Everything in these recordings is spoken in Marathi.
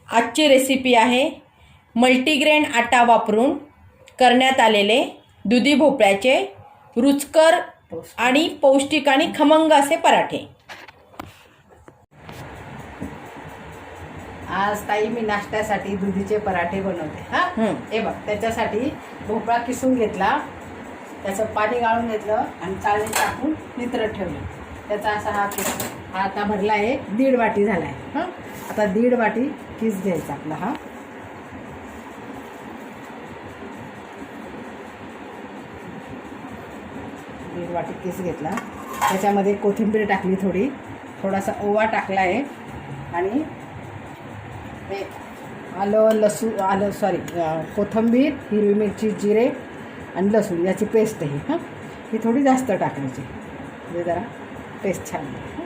आजची रेसिपी आहे मल्टीग्रेन आटा वापरून करण्यात आलेले दुधी भोपळ्याचे रुचकर आणि पौष्टिक आणि खमंग असे पराठे। आज ताई मी नाश्त्यासाठी दुधीचे पराठे बनवते। हे बघ, त्याच्यासाठी भोपळा किसून घेतला, त्याचं पाणी गाळून घेतलं आणि चाळणी टाकून नितरत ठेवलं। त्याचा असा हा आता भरला आहे, 1.5 वाटी झाला आहे। आता 1.5 वाटी किस घ्यायचा आपला। 1.5 वाटी किस घेतला, त्याच्यामध्ये कोथिंबीर टाकली, थोडासा ओवा टाकला आहे आणि हे कोथिंबीर, हिरवी मिरची, जिरे आणि लसूण याची पेस्ट आहे। ही थोडी जास्त टाकायची म्हणजे जरा टेस्ट छान येते।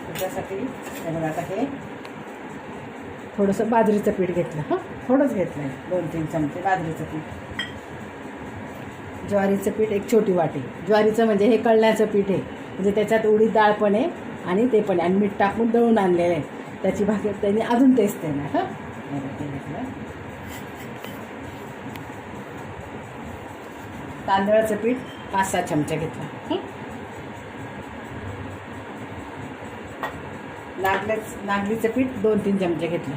त्याच्यासाठी आता हे थोडंसं बाजरीचं पीठ घेतलं, थोडंच घेतलं आहे, 2-3 चमचे बाजरीचं पीठ। ज्वारीचं पीठ 1 छोटी वाटी, ज्वारीचं म्हणजे हे कळण्याचं पीठ आहे, म्हणजे त्याच्यात उडीद डाळ पण आहे आणि ते पण आहे, आणि मीठ टाकून दळून आणलेलं आहे, त्याची भाकर त्याने अजून टेस्ट येणार। ते घेतलं। तांदळाचं पीठ 5-6 चमचे घेतलं। नागलीचं पीठ 2-3 चमचे घेतलं,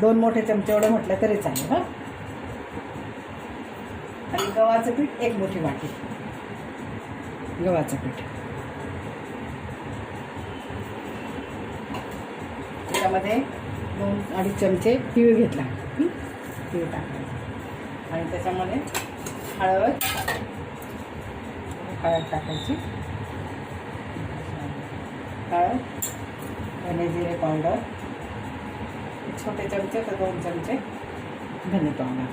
2 मोठे चमचे एवढं म्हटलं तरी चालेल। आणि गव्हाचं पीठ 1 मोठी वाटी गव्हाचं पीठ। त्याच्यामध्ये 2-2.5 चमचे तीळ घेतला, तीळ टाकायचं आणि त्याच्यामध्ये हळद टाकायची, हळद, धने जिरे पावडर छोटे चमचे तर 2 चमचे धने पावडर,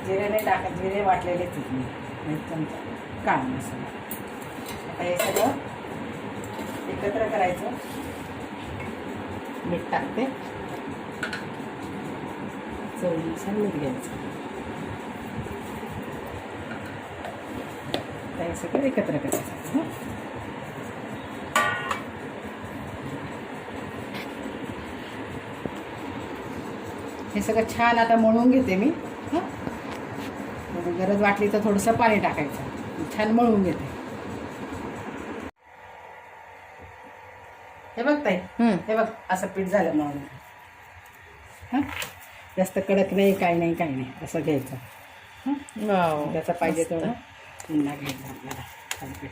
जिरे नाही टाकायचे, जिरे वाटलेले चटणी, 1 चमचा काळा मसाला। आता हे सगळं एकत्र करायचं, मीठ टाकते, चवीनुसार मीठ घ्यायचं, हे सगळं एकत्र करायचं। हे सगळं छान आता मळून घेते मी। गरज वाटली तर थोडंसं पाणी टाकायचं, छान मळून घेते। हे बघ ताई, हे बघ असं पीठ झालं मळून। जास्त कडक नाही, काही नाही, असं घ्यायचं। त्याचा पाहिजे तेवढं पुन्हा घ्यायचं आपल्याला पीठ।